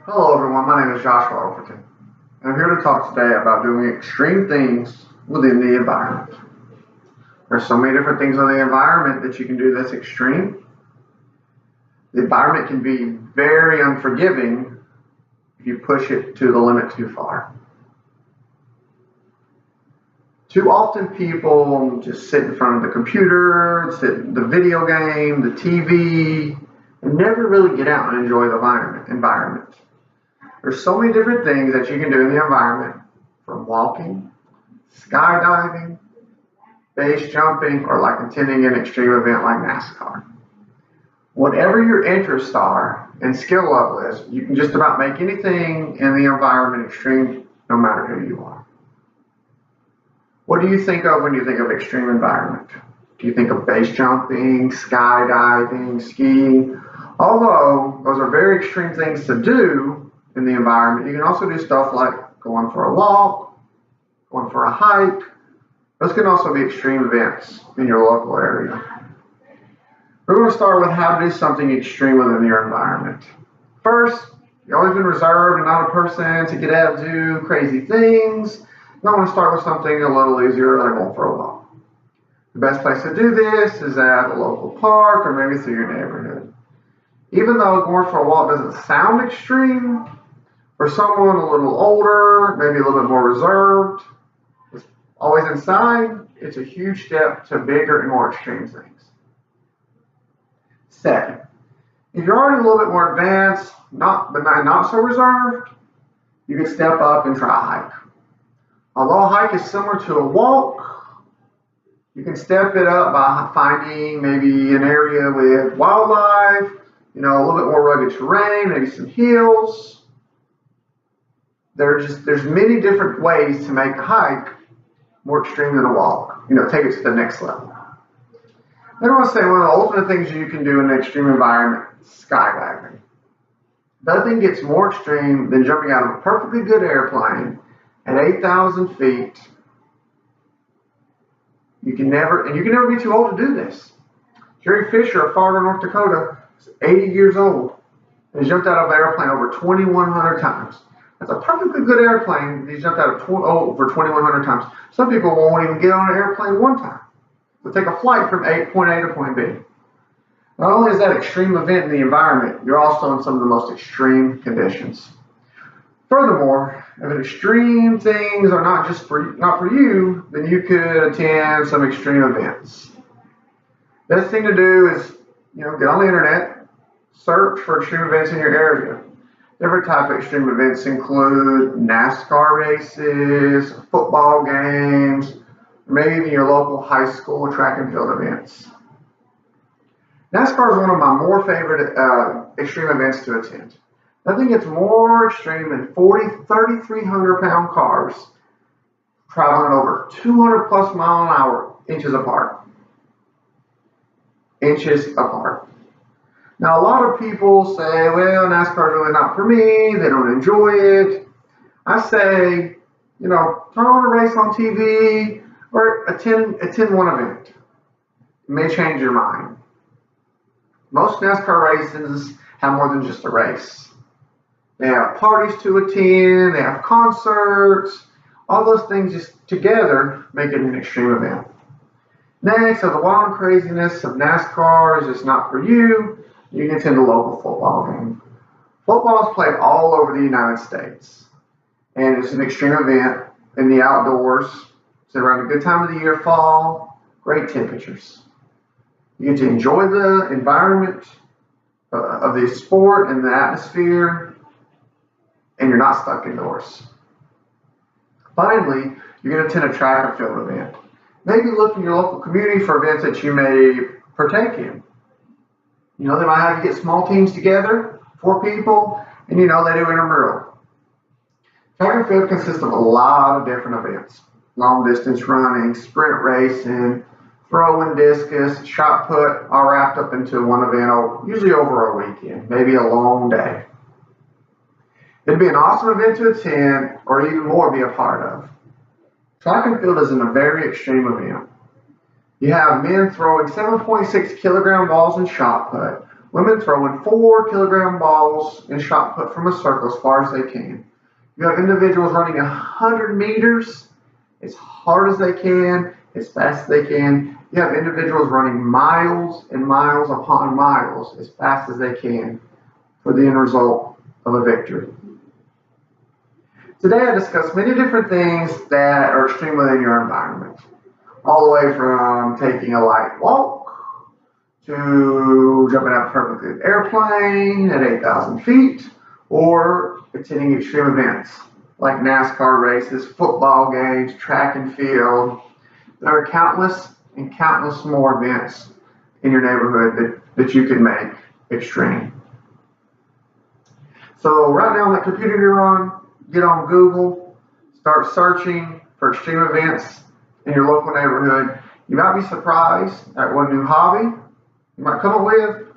Hello everyone, my name is Joshua Overton, and I'm here to talk today about doing extreme things within the environment. There's so many different things in the environment that you can do that's extreme. The environment can be very unforgiving if you push it to the limit too far. Too often people just sit in front of the computer, sit in the video game, the TV, and never really get out and enjoy the environment. There's so many different things that you can do in the environment, from walking, skydiving, base jumping, or like attending an extreme event like NASCAR. Whatever your interests are and skill level is, you can just about make anything in the environment extreme no matter who you are. What do you think of when you think of extreme environment? Do you think of base jumping, skydiving, skiing? Although those are very extreme things to do in the environment, you can also do stuff like going for a walk, going for a hike. Those can also be extreme events in your local area. We're going to start with how to do something extreme within your environment. First, you've always been reserved and not a person to get out and do crazy things. I want to start with something a little easier, like going for a walk. The best place to do this is at a local park or maybe through your neighborhood. Even though going for a walk doesn't sound extreme, for someone a little older, maybe a little bit more reserved, always inside, it's a huge step to bigger and more extreme things. Second, if you're already a little bit more advanced, not so reserved, you can step up and try a hike. Although a hike is similar to a walk, you can step it up by finding maybe an area with wildlife, a little bit more rugged terrain, maybe some hills. There's many different ways to make a hike more extreme than a walk. Take it to the next level. Then I want to say one of the ultimate things you can do in an extreme environment, skydiving. Nothing gets more extreme than jumping out of a perfectly good airplane at 8,000 feet. You can never be too old to do this. Jerry Fisher of Fargo, North Dakota, is 80 years old and jumped out of an airplane over 2,100 times. That's a perfectly good airplane. He jumped out of over 2,100 times. Some people won't even get on an airplane one time. They'll take a flight from point A to point B. Not only is that extreme event in the environment, you're also in some of the most extreme conditions. Furthermore, if extreme things are not for you, then you could attend some extreme events. Best thing to do is, get on the internet, search for extreme events in your area. Different type of extreme events include NASCAR races, football games, maybe even your local high school track and field events. NASCAR is one of my more favorite extreme events to attend. Nothing gets more extreme than 3,300 pound cars traveling over 200 plus mile an hour, inches apart. Inches apart. Now, a lot of people say, well, NASCAR is really not for me. They don't enjoy it. I say, turn on a race on TV or attend one event. It may change your mind. Most NASCAR races have more than just a race. They have parties to attend. They have concerts. All those things just together make it an extreme event. Next, if the wild craziness of NASCAR is just not for you, you can attend a local football game. Football is played all over the United States, and it's an extreme event in the outdoors. It's around a good time of the year, fall, great temperatures. You get to enjoy the environment of the sport and the atmosphere, and you're not stuck indoors. Finally, you're going to attend a track and field event. Maybe look in your local community for events that you may partake in. They might have you get small teams together, 4 people, and they do intramural. Track and field consists of a lot of different events. Long distance running, sprint racing, throwing discus, shot put, all wrapped up into one event, usually over a weekend, maybe a long day. It'd be an awesome event to attend or even more be a part of. Track and field is a very extreme event. You have men throwing 7.6 kilogram balls in shot put, Women throwing 4-kilogram balls in shot put from a circle as far as they can. You have individuals running 100 meters as hard as they can, as fast as they can. You have individuals running miles and miles upon miles as fast as they can for the end result of a victory. Today I discussed many different things that are extreme within your environment, all the way from taking a light walk to jumping out of a perfectly airplane at 8,000 feet, or attending extreme events like NASCAR races, football games, track and field. There are countless and countless more events in your neighborhood that you can make extreme. So right now on that computer you're on, get on Google, start searching for extreme events in your local neighborhood. You might be surprised at what new hobby you might come up with,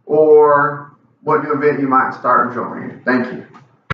or what new event you might start enjoying. Thank you.